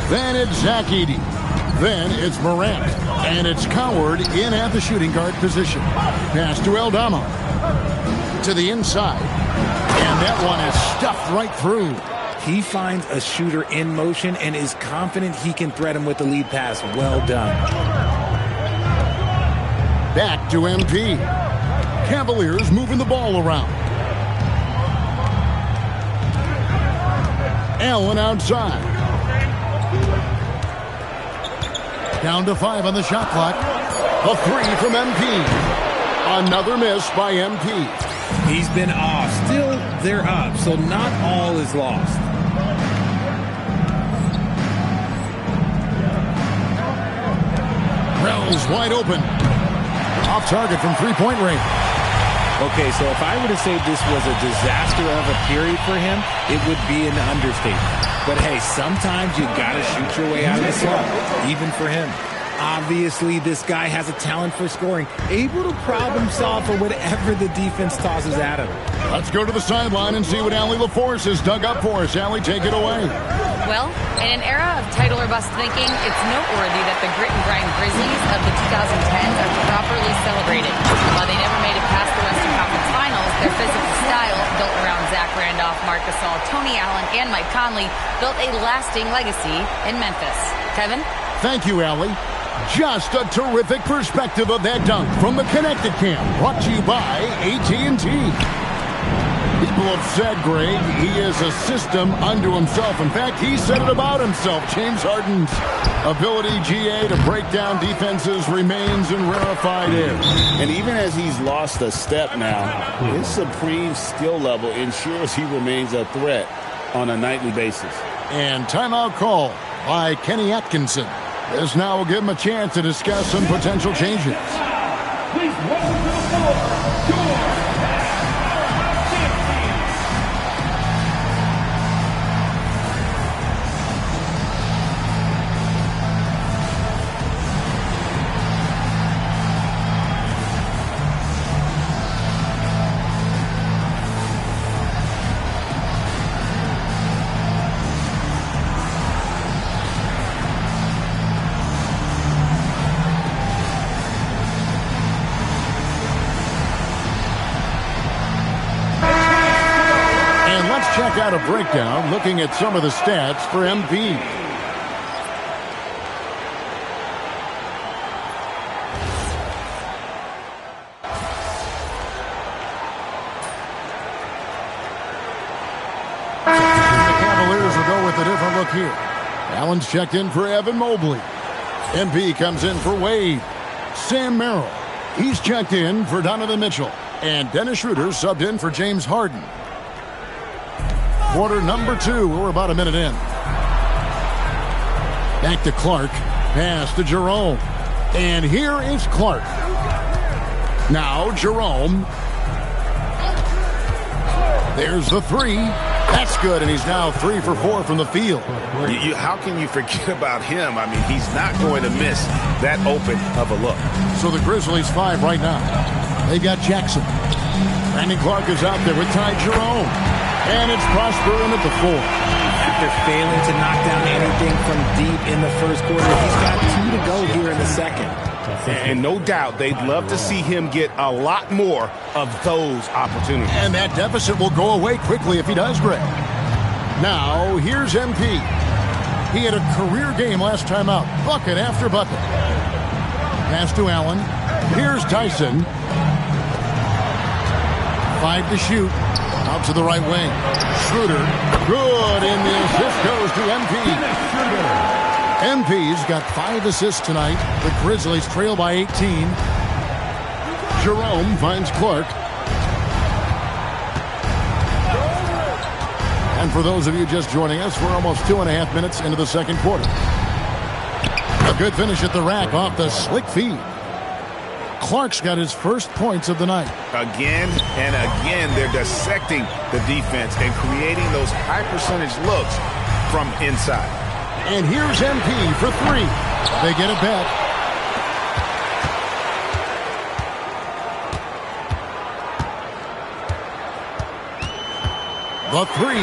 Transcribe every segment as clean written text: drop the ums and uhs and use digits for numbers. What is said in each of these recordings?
Then it's Zach Edey. Then it's Morant. And it's Coward in at the shooting guard position. Pass to Aldama. To the inside. And that one is stuffed right through. He finds a shooter in motion and is confident he can thread him with the lead pass. Well done. Back to MP. Cavaliers moving the ball around. Allen outside. Down to 5 on the shot clock. A 3 from MP. Another miss by MP. He's been off. Still, they're up, so not all is lost. Rell's wide open. Off target from three-point range. Okay, so if I were to say this was a disaster of a period for him, it would be an understatement. But hey, sometimes you gotta shoot your way out of the slump, even for him. Obviously, this guy has a talent for scoring, able to problem solve for whatever the defense tosses at him. Let's go to the sideline and see what Allie LaForce has dug up for us. Allie, take it away. Well, in an era of title or bust thinking, it's noteworthy that the grit and grind Grizzlies of the 2010s are properly celebrated. While they never made it past the Western Conference Finals, their physical style, built around Zach Randolph, Marc Gasol, Tony Allen, and Mike Conley, built a lasting legacy in Memphis. Kevin? Thank you, Allie. Just a terrific perspective of that dunk from the Connected Camp, brought to you by AT&T. People have said, Greg, he is a system unto himself. In fact, he said it about himself. James Harden's ability, GA, to break down defenses remains in rarefied air. And even as he's lost a step now, his supreme skill level ensures he remains a threat on a nightly basis. And timeout call by Kenny Atkinson. This now will give him a chance to discuss some potential changes. Please welcome to the floor, George. Check out a breakdown looking at some of the stats for MP. The Cavaliers will go with a different look here. Allen's checked in for Evan Mobley. MP comes in for Wade. Sam Merrill. He's checked in for Donovan Mitchell. And Dennis Schroeder subbed in for James Harden. Quarter number 2. We're about a minute in. Back to Clark. Pass to Jerome. And here is Clark. Now Jerome. There's the 3. That's good, and he's now 3 for 4 from the field. How can you forget about him? I mean, he's not going to miss that open of a look. So the Grizzlies 5 right now. They've got Jackson. Brandon Clark is out there with Ty Jerome. And it's Prosper in at the 4. After failing to knock down anything from deep in the first quarter, he's got 2 to go here in the second. And no doubt they'd love to see him get a lot more of those opportunities. And that deficit will go away quickly if he does, Greg. Now, here's MP. He had a career game last time out. Bucket after bucket. Pass to Allen. Here's Tyson. 5 to shoot. Out to the right wing. Schroeder. Good, and the assist goes to MP. MP's got 5 assists tonight. The Grizzlies trail by 18. Jerome finds Clark. And for those of you just joining us, we're almost 2.5 minutes into the second quarter. A good finish at the rack off the slick feed. Clark's got his first points of the night. Again and again, they're dissecting the defense and creating those high percentage looks from inside. And here's MP for 3. They get it back. The 3.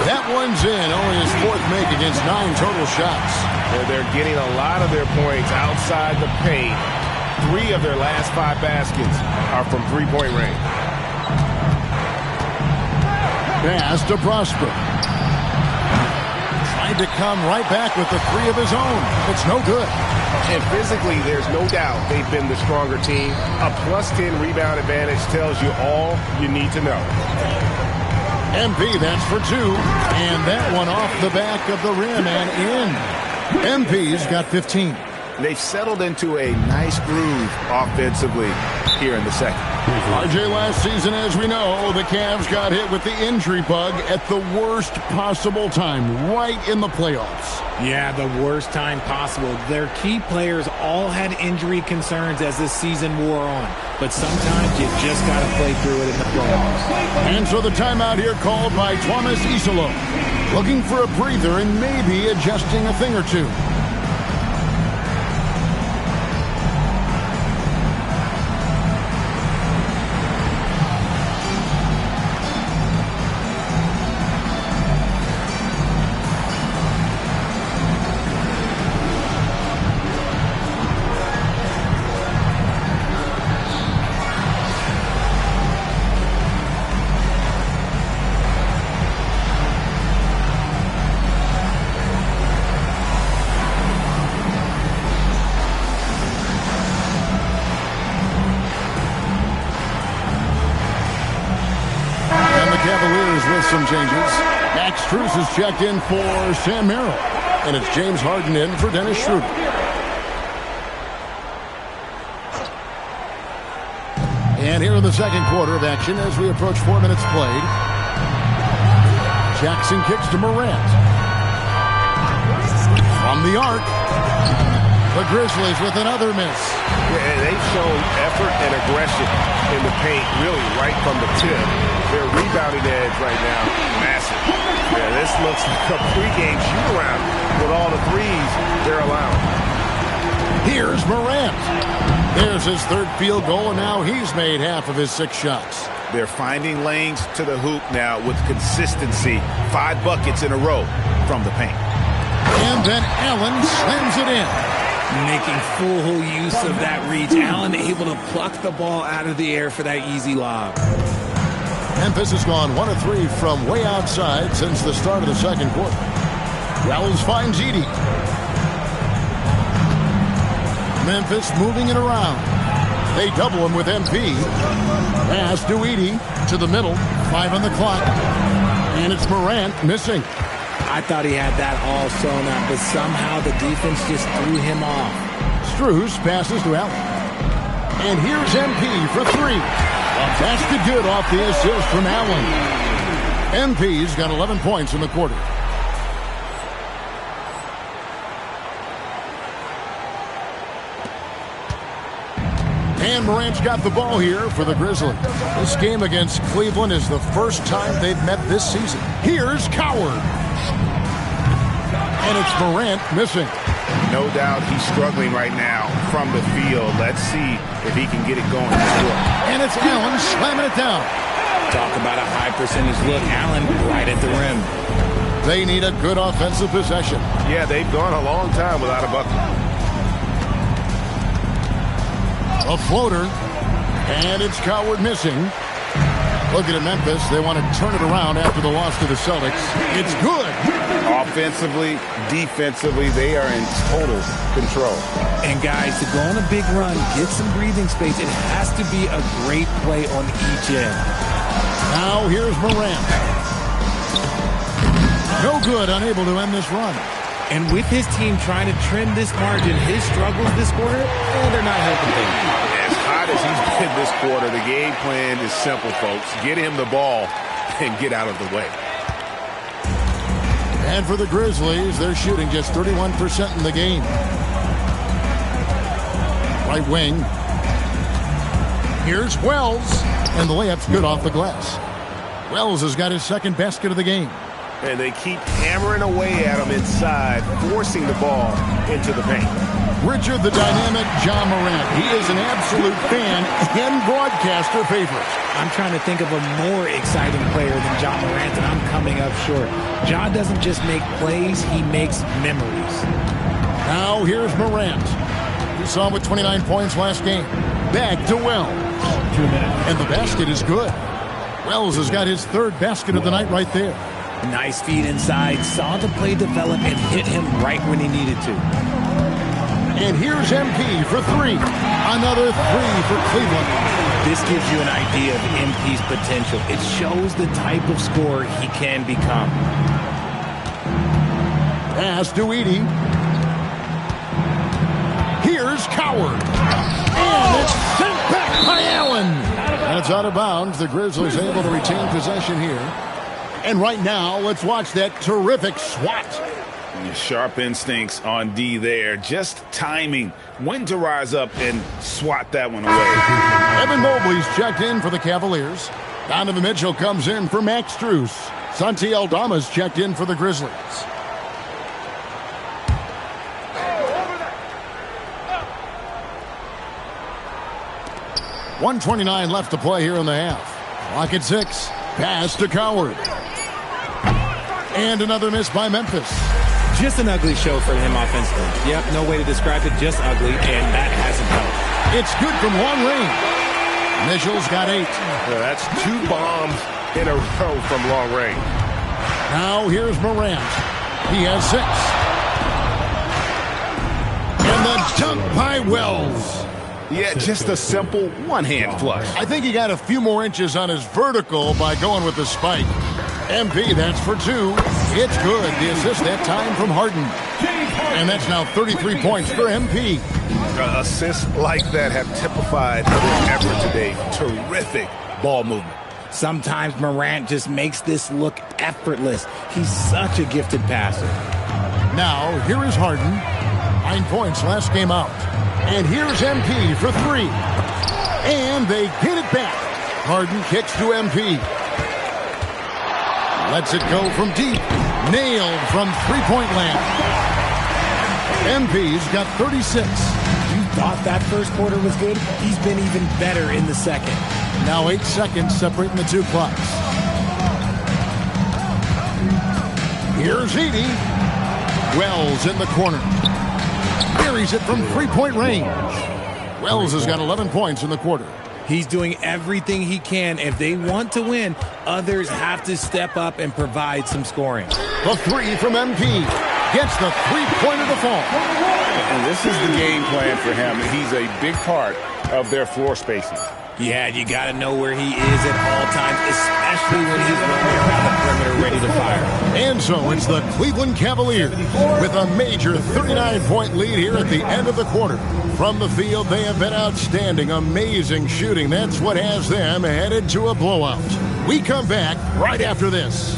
That one's in. Only his fourth make against 9 total shots. They're getting a lot of their points outside the paint. 3 of their last 5 baskets are from three-point range. Pass to Prosper. Tried to come right back with the 3 of his own. It's no good. And physically, there's no doubt they've been the stronger team. A +10 rebound advantage tells you all you need to know. MP, that's for 2. And that one off the back of the rim and in. MP's got 15. They've settled into a nice groove offensively here in the second. RJ, last season, as we know, the Cavs got hit with the injury bug at the worst possible time, right in the playoffs. Yeah, the worst time possible. Their key players all had injury concerns as the season wore on. But sometimes you just got to play through it in the playoffs. And so the timeout here called by Thomas Isolo. Looking for a breather and maybe adjusting a thing or two. Some changes. Max Strus is checked in for Sam Merrill. And it's James Harden in for Dennis Schroeder. And here in the second quarter of action as we approach 4 minutes played. Jackson kicks to Morant. From the arc. The Grizzlies with another miss. Yeah, they've shown effort and aggression in the paint really right from the tip. Their rebounding edge right now, massive. Yeah, this looks like a pregame shoot-around with all the threes they're allowing. Here's Morant. There's his 3rd field goal, and now he's made half of his 6 shots. They're finding lanes to the hoop now with consistency. 5 buckets in a row from the paint. And then Allen slams it in. Making full use of that reach. Allen able to pluck the ball out of the air for that easy lob. Memphis has gone 1 of 3 from way outside since the start of the second quarter. Wells finds Edey. Memphis moving it around. They double him with MP. Pass to Edey to the middle. 5 on the clock. And it's Morant missing. I thought he had that all sewn up, but somehow the defense just threw him off. Strus passes to Allen. And here's MP for 3. That's the good off the assist from Allen. MP's got 11 points in the quarter. And Morant's got the ball here for the Grizzlies. This game against Cleveland is the first time they've met this season. Here's Coward. And it's Morant missing. No doubt he's struggling right now from the field. Let's see if he can get it going. And it's Allen slamming it down. Talk about a high percentage look. Allen right at the rim. They need a good offensive possession. Yeah, they've gone a long time without a bucket. A floater. And it's Coward missing. Looking at Memphis, they want to turn it around after the loss to the Celtics. It's good. Offensively, defensively, they are in total control. And guys, to go on a big run, get some breathing space, it has to be a great play on each end. Now here's Morant. No good, unable to end this run. And with his team trying to trim this margin, his struggles this quarter, they're not helping things. As hot as he's been this quarter, the game plan is simple, folks. Get him the ball and get out of the way. And for the Grizzlies, they're shooting just 31% in the game. Right wing. Here's Wells. And the layup's good off the glass. Wells has got his 2nd basket of the game. And they keep hammering away at him inside, forcing the ball into the paint. Richard the Dynamic John Morant. He is an absolute fan and broadcaster favorite. I'm trying to think of a more exciting player than John Morant, and I'm coming up short. John doesn't just make plays, he makes memories. Now here's Morant. We saw him with 29 points last game. Back to Wells. And the basket is good. Wells has got his third basket of the night right there. Nice feed inside, saw the play develop and hit him right when he needed to. And here's MP for three. Another three for Cleveland. This gives you an idea of MP's potential. It shows the type of scorer he can become. Pass to Edey. Here's Coward. And it's sent back by Allen. That's out of bounds. The Grizzlies able to retain possession here. And right now, let's watch that terrific swat. Sharp instincts on D there. Just timing when to rise up and swat that one away. Evan Mobley's checked in for the Cavaliers. Donovan Mitchell comes in for Max Strus. Santi Aldama's checked in for the Grizzlies. .129 left to play here in the half. Clock at 6. Pass to Coward. And another miss by Memphis. Just an ugly show for him offensively. Yep, no way to describe it, just ugly, and that hasn't helped. It's good from long range. Mitchell's got 8. Yeah, that's 2 bombs in a row from long range. Now here's Morant. He has 6. And the dunk by Wells. Yeah, just a simple one-hand flush. I think he got a few more inches on his vertical by going with the spike. MP, that's for 2. It's good. The assist that time from Harden. And that's now 33 points for MP. Assists like that have typified their effort today. Terrific ball movement. Sometimes Morant just makes this look effortless. He's such a gifted passer. Now, here is Harden. 9 points last game out. And here's MP for 3. And they get it back. Harden kicks to MP. Lets it go from deep. Nailed from three-point land. MP's got 36. You thought that first quarter was good? He's been even better in the second. Now 8 seconds separating the 2 clocks. Here's Edey. Wells in the corner. Buries it from three-point range. Wells has got 11 points in the quarter. He's doing everything he can. If they want to win, others have to step up and provide some scoring. The 3 from MP. Gets the three-pointer to fall. And this is the game plan for him. He's a big part of their floor spacing. Yeah, you got to know where he is at all times, especially when he's running around the perimeter ready to fire. And so it's the Cleveland Cavaliers with a major 39-point lead here at the end of the quarter. From the field, they have been outstanding, amazing shooting. That's what has them headed to a blowout. We come back right after this.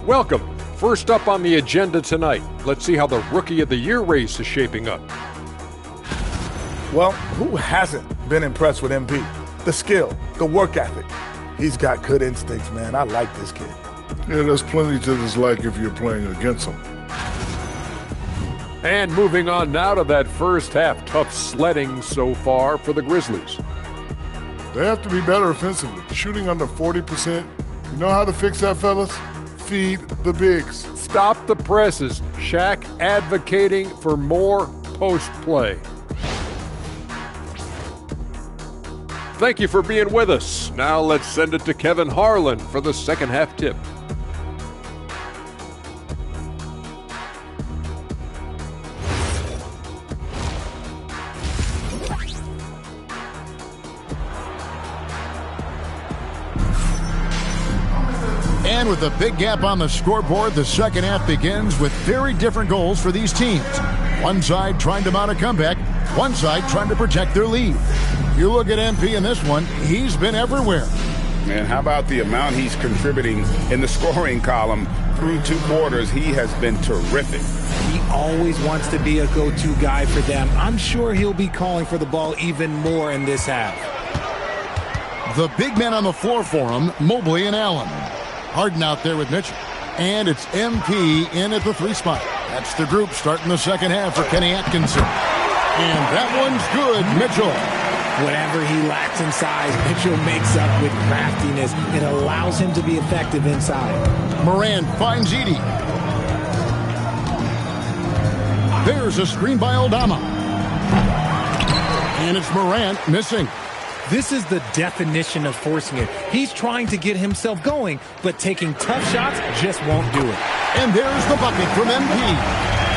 Welcome. First up on the agenda tonight, let's see how the Rookie of the Year race is shaping up. Well, who hasn't been impressed with MP? The skill, the work ethic. He's got good instincts, man. I like this kid. Yeah, there's plenty to dislike if you're playing against him. And moving on now to that first half, tough sledding so far for the Grizzlies. They have to be better offensively. Shooting under 40%. You know how to fix that, fellas? Feed the bigs. Stop the presses. Shaq advocating for more post play. Thank you for being with us. Now let's send it to Kevin Harlan for the second half tip. And with a big gap on the scoreboard, the second half begins with very different goals for these teams. One side trying to mount a comeback, one side trying to protect their lead. You look at MP in this one, he's been everywhere. Man, how about the amount he's contributing in the scoring column through 2 quarters, he has been terrific. He always wants to be a go-to guy for them. I'm sure he'll be calling for the ball even more in this half. The big men on the floor for him, Mobley and Allen. Harden out there with Mitchell. And it's MP in at the 3 spot. That's the group starting the second half for Kenny Atkinson. And that one's good, Mitchell. Whatever he lacks in size, Mitchell makes up with craftiness. It allows him to be effective inside. Morant finds Edey. There's a screen by Aldama. And it's Morant missing. This is the definition of forcing it. He's trying to get himself going, but taking tough shots just won't do it. And there's the bucket from MP.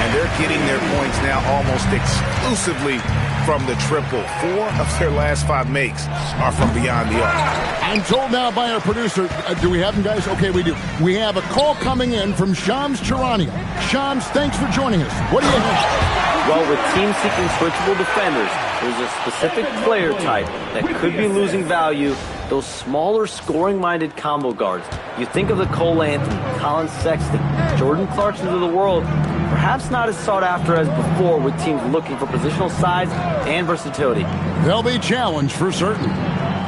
And they're getting their points now almost exclusively from the triple. 4 of their last 5 makes are from beyond the arc. I'm told now by our producer, do we have them, guys? Okay, we do. We have a call coming in from Shams Charania. Shams, thanks for joining us. What do you have? Well, with teams seeking switchable defenders, there's a specific player type that could be losing value, those smaller scoring-minded combo guards. You think of the Cole Anthony, Colin Sexton, Jordan Clarkson of the world, perhaps not as sought after as before with teams looking for positional size and versatility. They'll be challenged for certain.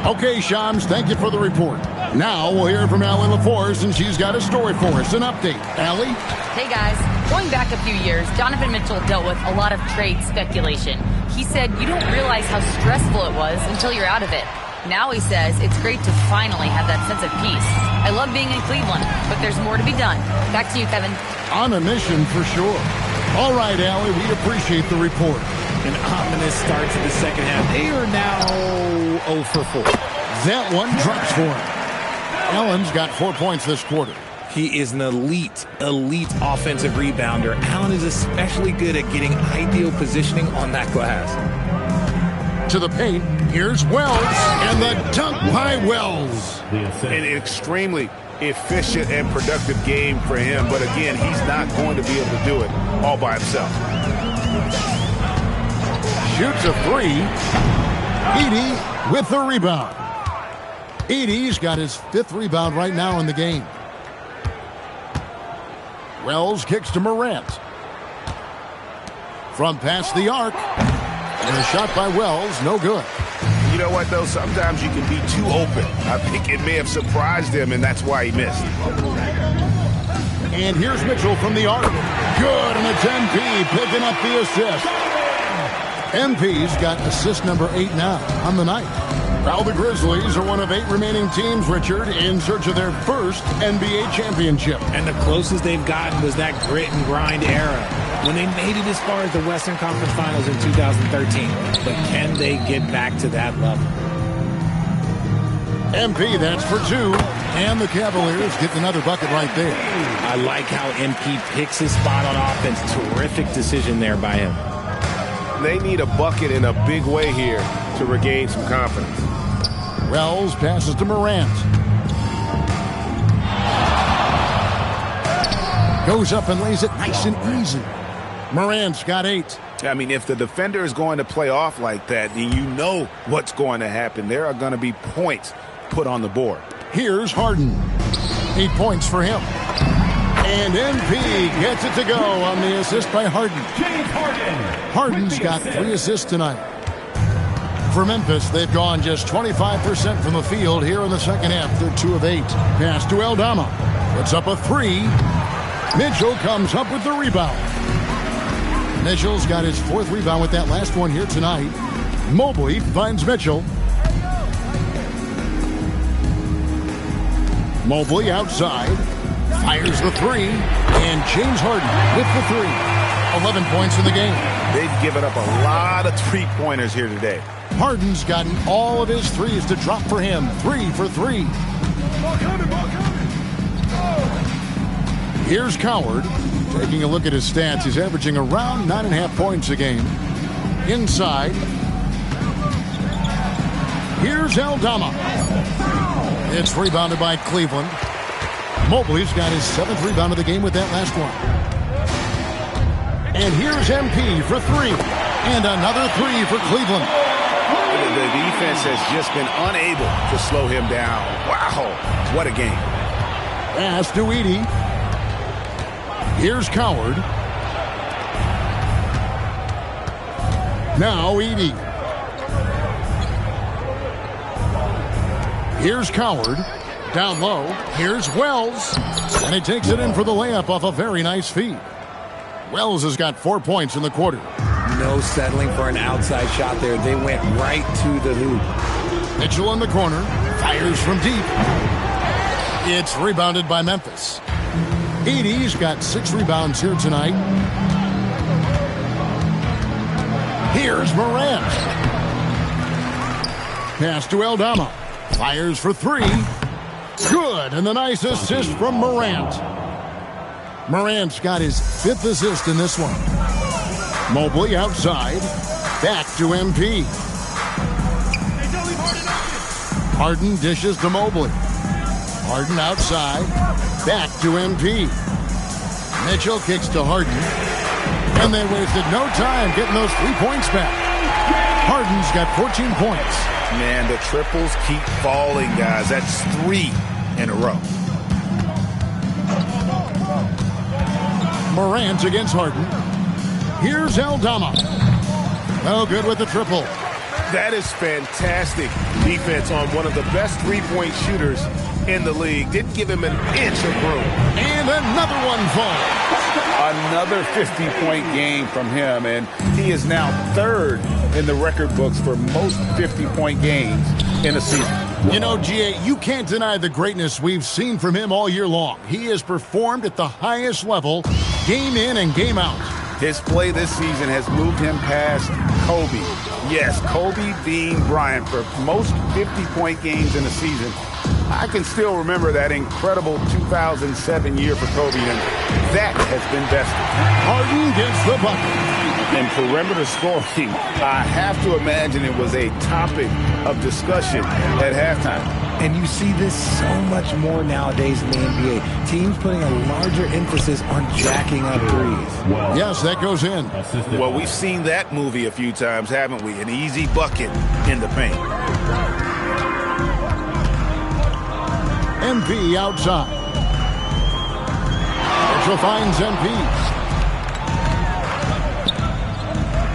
Okay, Shams, thank you for the report. Now we'll hear from Allie LaForce, and she's got a story for us. An update. Allie? Hey, guys. Going back a few years, Donovan Mitchell dealt with a lot of trade speculation. He said you don't realize how stressful it was until you're out of it. Now he says it's great to finally have that sense of peace. I love being in Cleveland, but there's more to be done. Back to you, Kevin. On a mission for sure. All right, Allie, we appreciate the report. An ominous start to the second half. They are now 0 for 4. That one drops for him. Allen's got 4 points this quarter. He is an elite offensive rebounder. Allen is especially good at getting ideal positioning on that glass. To the paint, here's Wells, and the dunk by Wells. An extremely efficient and productive game for him, but again, he's not going to be able to do it all by himself. Shoots a 3. Edey with the rebound. Edey's got his 5th rebound right now in the game. Wells kicks to Morant. From past the arc. And a shot by Wells, no good. You know what, though? Sometimes you can be too open. I think it may have surprised him, and that's why he missed. And here's Mitchell from the arc. Good, and it's MP picking up the assist. MP's got assist number 8 now on the night. Now the Grizzlies are one of 8 remaining teams, Richard, in search of their first NBA championship. And the closest they've gotten was that grit and grind era, when they made it as far as the Western Conference Finals in 2013. But can they get back to that level? MP, that's for 2. And the Cavaliers get another bucket right there. I like how MP picks his spot on offense. Terrific decision there by him. They need a bucket in a big way here to regain some confidence. Wells passes to Morant. Goes up and lays it nice and easy. Morant's got 8. I mean, if the defender is going to play off like that, then you know what's going to happen. There are going to be points put on the board. Here's Harden. 8 points for him. And MP gets it to go on the assist by Harden. James Harden. Harden's got 3 assists tonight. For Memphis, they've gone just 25% from the field here in the second half. They're 2 of 8. Pass to Aldama. Puts up a 3. Mitchell comes up with the rebound. Mitchell's got his 4th rebound with that last one here tonight. Mobley finds Mitchell. Mobley outside. Fires the 3. And James Harden with the 3. 11 points in the game. They've given up a lot of three-pointers here today. Harden's gotten all of his threes to drop for him. 3 for 3. Ball coming, ball coming. Here's Coward. Taking a look at his stats, he's averaging around 9.5 points a game. Inside. Here's Aldama. It's rebounded by Cleveland. Mobley's got his 7th rebound of the game with that last one. And here's MP for 3. And another 3 for Cleveland. The defense has just been unable to slow him down. Wow, what a game. Pass to Edey. Here's Coward. Now Edey. Here's Coward. Down low. Here's Wells. And he takes it in for the layup off a very nice feed. Wells has got 4 points in the quarter. No settling for an outside shot there. They went right to the hoop. Mitchell in the corner. Fires from deep. It's rebounded by Memphis. Edey's got 6 rebounds here tonight. Here's Morant. Pass to Aldama. Fires for 3. Good, and the nice assist from Morant. Morant's got his 5th assist in this one. Mobley outside. Back to MP. Harden dishes to Mobley. Harden outside. Back to MP. Mitchell kicks to Harden. And they wasted no time getting those 3 points back. Harden's got 14 points. Man, the triples keep falling, guys. That's 3 in a row. Morant against Harden. Here's Aldama. No good with the triple. That is fantastic defense on one of the best three-point shooters in the league. Didn't give him an inch of room. And another one falls. Another 50-point game from him, and he is now 3rd in the record books for most 50-point games in a season. You know, G.A., you can't deny the greatness we've seen from him all year long. He has performed at the highest level, game in and game out. His play this season has moved him past Kobe. Yes, Kobe being Bryant for most 50-point games in a season. I can still remember that incredible 2007 year for Kobe, and that has been bested. Harden gets the bucket. And perimeter scoring, I have to imagine it was a topic of discussion at halftime. And you see this so much more nowadays in the NBA. Teams putting a larger emphasis on jacking up threes. Yes, that goes in. Well, we've seen that movie a few times, haven't we? An easy bucket in the paint. MP outside. Mitchell finds MP.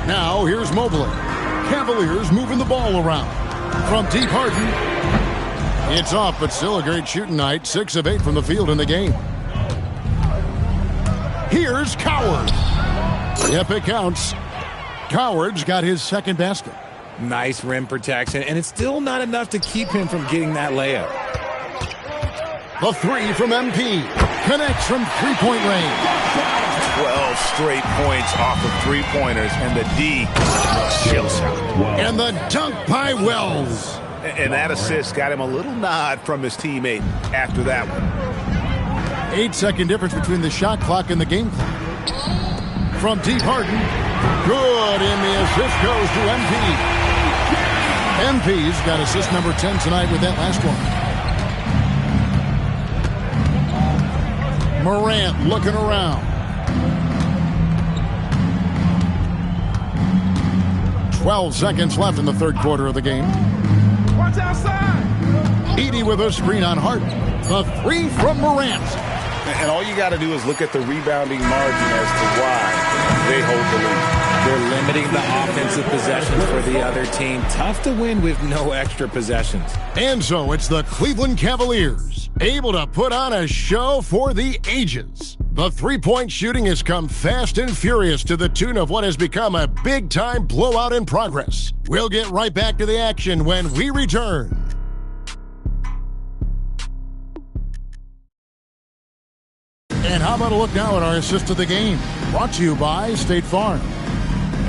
Now here's Mobley. Cavaliers moving the ball around. From deep, Harden. It's off, but still a great shooting night. 6 of 8 from the field in the game. Here's Coward. Yep, it counts. Coward's got his 2nd basket. Nice rim protection, and it's still not enough to keep him from getting that layup. The 3 from MP. Connects from three-point range. 12 straight points off of three-pointers, and the D chill shot. And the dunk by Wells. And that assist got him a little nod from his teammate after that one. 8-second difference between the shot clock and the game clock. From deep, Harden. Good, and the assist goes to MP. MP's got assist number 10 tonight with that last one. Morant looking around. 12 seconds left in the 3rd quarter of the game. Watch outside. Edey with a screen on Harden. The 3 from Morant. And all you got to do is look at the rebounding margin as to why they hold the lead. They're limiting the offensive possessions for the other team. Tough to win with no extra possessions. And so it's the Cleveland Cavaliers, able to put on a show for the ages. The three-point shooting has come fast and furious to the tune of what has become a big-time blowout in progress. We'll get right back to the action when we return. And how about a look now at our assist of the game? Brought to you by State Farm.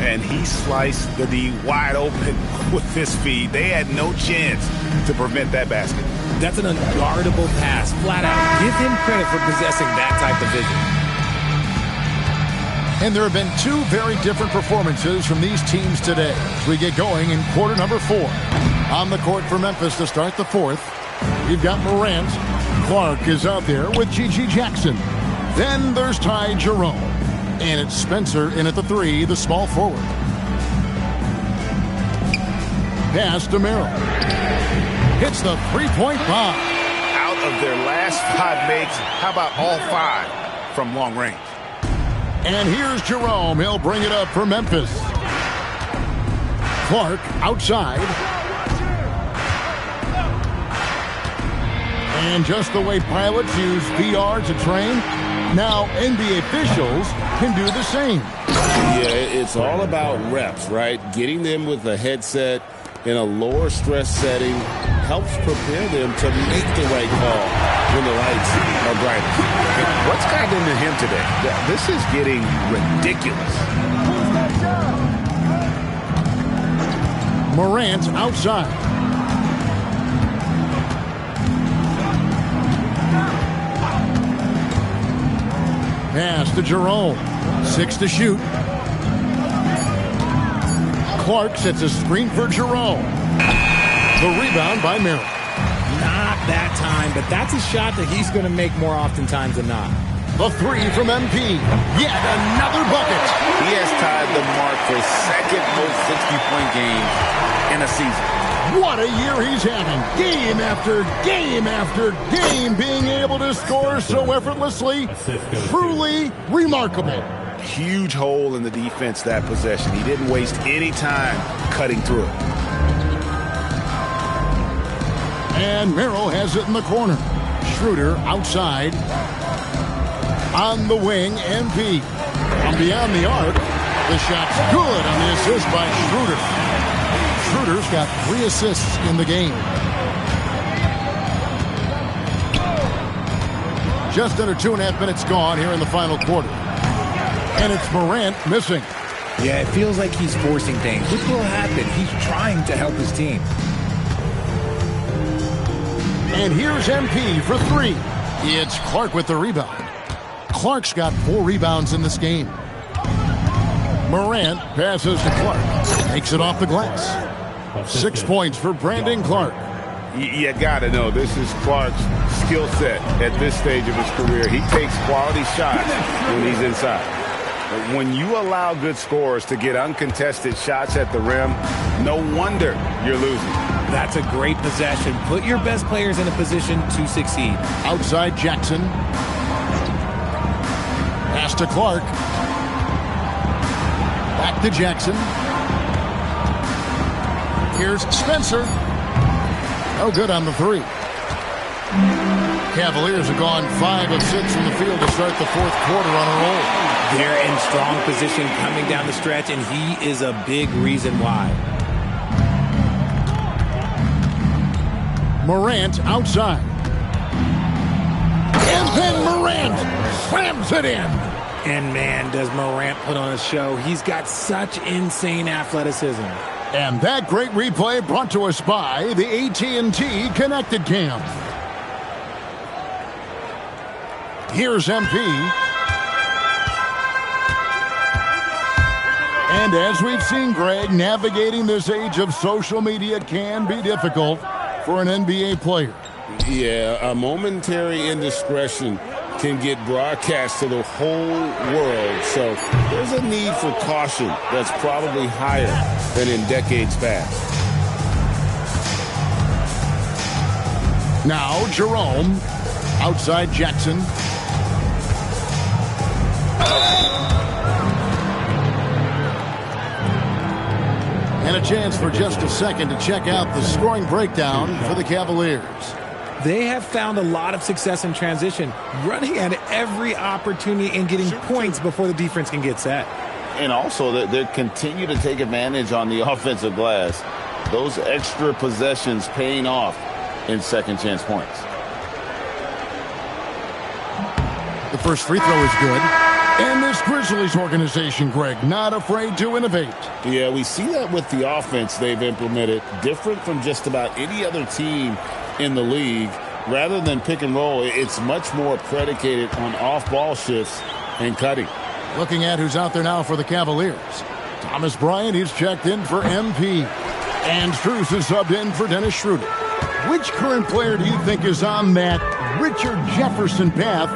And he sliced the D wide open with this feed. They had no chance to prevent that basket. That's an unguardable pass, flat out. Give him credit for possessing that type of vision. And there have been 2 very different performances from these teams today as we get going in quarter number 4. On the court for Memphis to start the 4th, we've got Morant. Clark is out there with G.G. Jackson. Then there's Ty Jerome. And it's Spencer in at the 3, the small forward. Pass to Merrill. Hits the three-point bomb. Out of their last 5 makes, how about all 5 from long range? And here's Jerome. He'll bring it up for Memphis. Clark outside. And just the way pilots use VR to train, now NBA officials can do the same. Yeah, it's all about reps, right? Getting them with a headset in a lower stress setting helps prepare them to make the right call when the lights are bright. What's gotten into him today? This is getting ridiculous. Morant outside. Pass to Jerome. 6 to shoot. Clark sets a screen for Jerome. The rebound by Merrill. Not that time, but that's a shot that he's going to make more oftentimes than not. The 3 from MP. Yet another bucket. He has tied the mark for second most 60-point game in a season. What a year he's having. Game after game after game, being able to score so effortlessly. Truly remarkable. Huge hole in the defense that possession. He didn't waste any time cutting through it. And Merrill has it in the corner. Schroeder outside. On the wing, MP. From beyond the arc, the shot's good on the assist by Schroeder. Schroeder's got 3 assists in the game. Just under 2.5 minutes gone here in the final quarter. And it's Morant missing. Yeah, it feels like he's forcing things, which will happen. He's trying to help his team. And here's MP for 3. It's Clark with the rebound. Clark's got 4 rebounds in this game. Morant passes to Clark. Takes it off the glass. 6 points for Brandon Clark. You got to know, this is Clark's skill set at this stage of his career. He takes quality shots when he's inside. When you allow good scorers to get uncontested shots at the rim, no wonder you're losing. That's a great possession. Put your best players in a position to succeed. Outside Jackson. Pass to Clark. Back to Jackson. Here's Spencer. No good on the 3. Cavaliers have gone 5 of 6 from the field to start the 4th quarter on a roll. They're in strong position coming down the stretch, and he is a big reason why. Morant outside. And then Morant slams it in. And man, does Morant put on a show. He's got such insane athleticism. And that great replay brought to us by the AT&T Connected Cam. Here's MP. And as we've seen, Greg, navigating this age of social media can be difficult for an NBA player. Yeah, a momentary indiscretion can get broadcast to the whole world. So there's a need for caution that's probably higher than in decades past. Now Jerome, outside Jackson. And a chance for just a second to check out the scoring breakdown for the Cavaliers. They have found a lot of success in transition, running at every opportunity and getting points before the defense can get set. And also, they continue to take advantage on the offensive glass. Those extra possessions paying off in second chance points. The first free throw is good. And this Grizzlies organization, Greg, not afraid to innovate. Yeah, we see that with the offense they've implemented, different from just about any other team in the league. Rather than pick and roll, it's much more predicated on off-ball shifts and cutting. Looking at who's out there now for the Cavaliers. Thomas Bryant, he's checked in for MP. And Strus is subbed in for Dennis Schroeder. Which current player do you think is on that Richard Jefferson path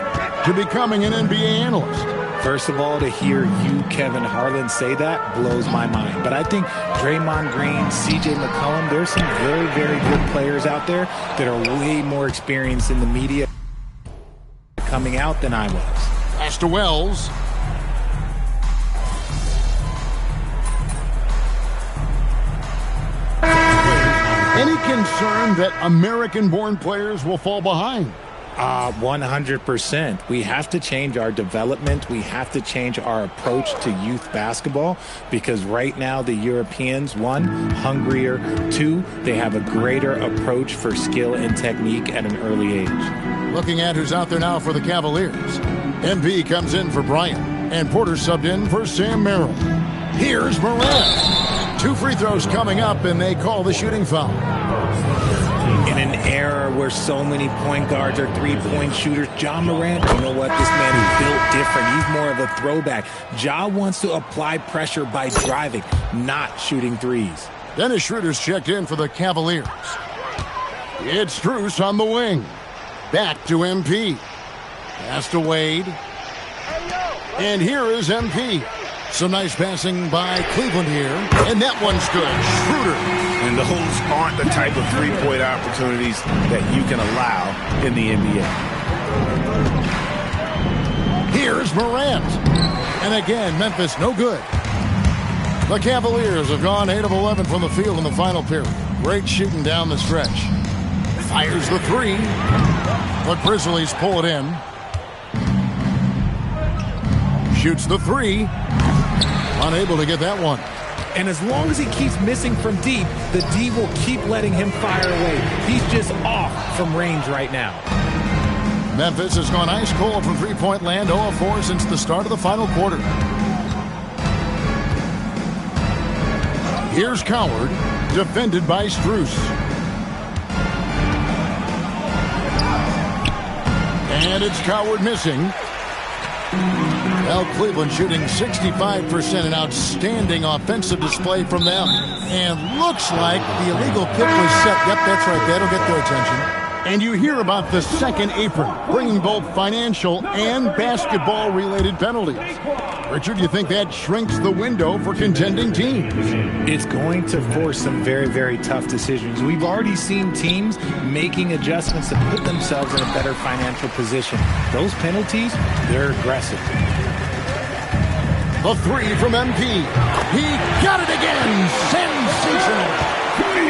to becoming an NBA analyst? First of all, to hear you, Kevin Harlan, say that blows my mind. But I think Draymond Green, C.J. McCollum, there's some very, very good players out there that are way more experienced in the media coming out than I was. Pass to Wells. concerned that American-born players will fall behind? 100%. We have to change our development. We have to change our approach to youth basketball because right now the Europeans, 1, hungrier, 2, they have a greater approach for skill and technique at an early age. Looking at who's out there now for the Cavaliers. MP comes in for Bryant, and Porter subbed in for Sam Merrill. Here's Morant. 2 free throws coming up, and they call the shooting foul. In an era where so many point guards are three-point shooters, Ja Morant, you know what? This man is built different. He's more of a throwback. Ja wants to apply pressure by driving, not shooting threes. Dennis Schroeder's checked in for the Cavaliers. It's Strus on the wing. Back to MP. Pass to Wade. And here is MP. Some nice passing by Cleveland here. And that one's good. Schroeder. And those aren't the type of three-point opportunities that you can allow in the NBA. Here's Morant. And again, Memphis no good. The Cavaliers have gone 8 of 11 from the field in the final period. Great shooting down the stretch. Fires the 3. The Grizzlies pull it in. Shoots the 3. Unable to get that one. And as long as he keeps missing from deep, the D will keep letting him fire away. He's just off from range right now. Memphis has gone ice cold from three-point land, 0 of 4 since the start of the final quarter. Here's Coward, defended by Strus. And it's Coward missing. Well, Cleveland shooting 65%, an outstanding offensive display from them. And looks like the illegal kick was set. Yep, that's right. That'll get their attention. And you hear about the second apron, bringing both financial and basketball-related penalties. Richard, do you think that shrinks the window for contending teams? It's going to force some very, very tough decisions. We've already seen teams making adjustments to put themselves in a better financial position. Those penalties, they're aggressive. The 3 from MP. He got it again. Sensational.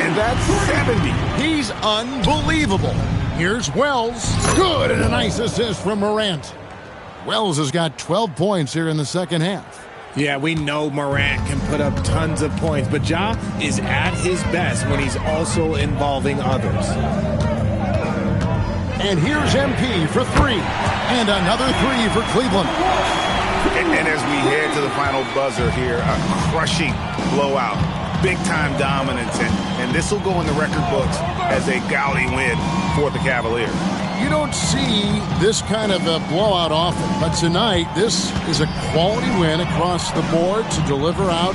And that's 70. He's unbelievable. Here's Wells. Good, and a nice assist from Morant. Wells has got 12 points here in the second half. Yeah, we know Morant can put up tons of points, but Ja is at his best when he's also involving others. And here's MP for 3. And another 3 for Cleveland. And as we head to the final buzzer here, a crushing blowout. Big-time dominance, and this will go in the record books as a gaudy win for the Cavaliers. You don't see this kind of a blowout often, but tonight this is a quality win across the board to deliver out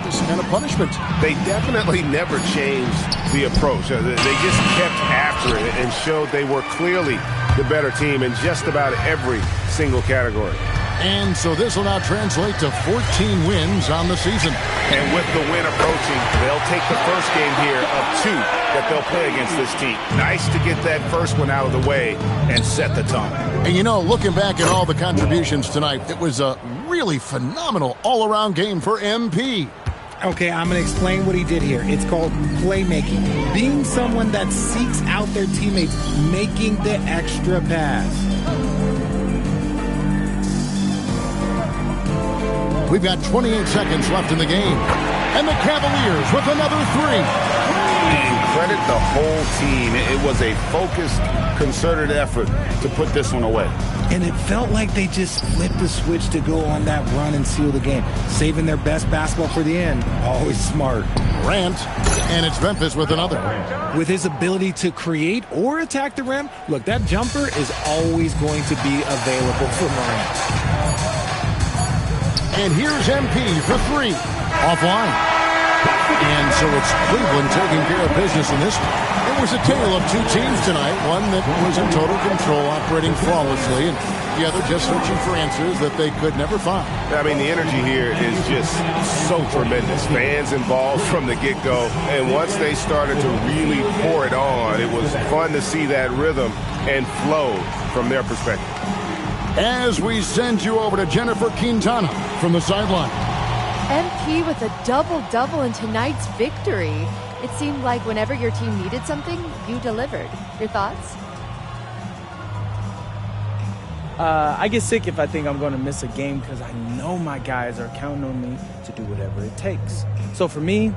this kind of punishment. They definitely never changed the approach. They just kept after it and showed they were clearly the better team in just about every single category. And so this will now translate to 14 wins on the season. And with the win approaching, they'll take the first game here of 2 that they'll play against this team. Nice to get that first one out of the way and set the tone. And you know, looking back at all the contributions tonight, it was a really phenomenal all-around game for MP. Okay, I'm going to explain what he did here. It's called playmaking. Being someone that seeks out their teammates, making the extra pass. We've got 28 seconds left in the game. And the Cavaliers with another 3. And credit the whole team. It was a focused, concerted effort to put this one away. And it felt like they just flipped the switch to go on that run and seal the game. Saving their best basketball for the end. Always smart. Morant, and it's Memphis with another. With his ability to create or attack the rim, look, that jumper is always going to be available for Morant. And here's MP for 3. Offline. And so it's Cleveland taking care of business in this one. It was a tale of 2 teams tonight. One that was in total control, operating flawlessly, and the other just searching for answers that they could never find. I mean, the energy here is just so tremendous. Fans involved from the get-go. And once they started to really pour it on, it was fun to see that rhythm and flow from their perspective. As we send you over to Jennifer Quintana from the sideline. MP with a double-double in tonight's victory. It seemed like whenever your team needed something, you delivered. Your thoughts? I get sick if I think I'm going to miss a game because I know my guys are counting on me to do whatever it takes. So for me,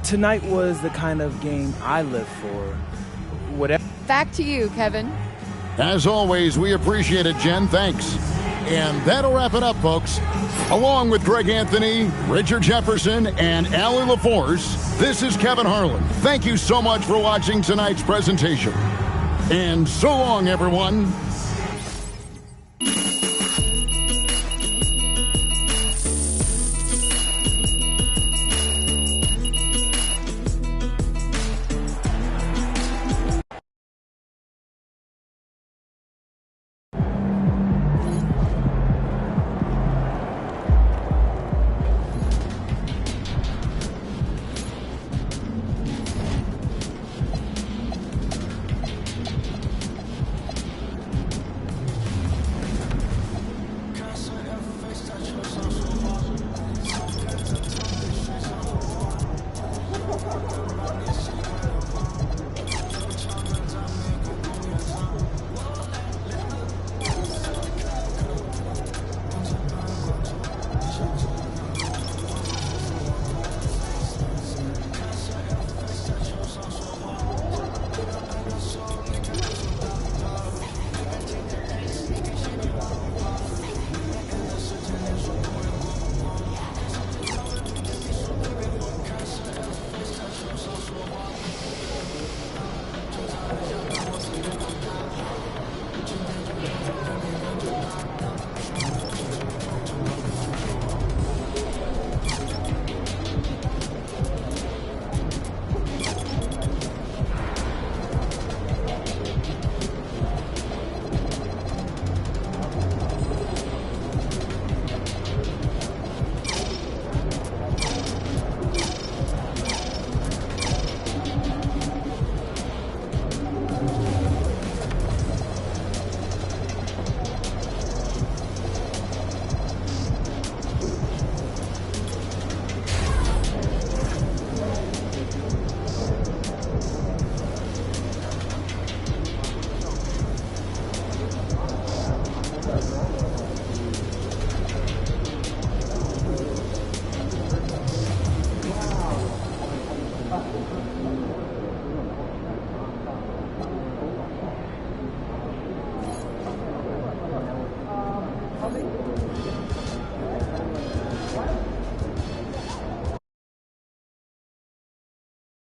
tonight was the kind of game I live for. Whatever. Back to you, Kevin. As always, we appreciate it, Jen. Thanks. And that'll wrap it up, folks. Along with Greg Anthony, Richard Jefferson, and Allie LaForce, this is Kevin Harlan. Thank you so much for watching tonight's presentation. And so long, everyone.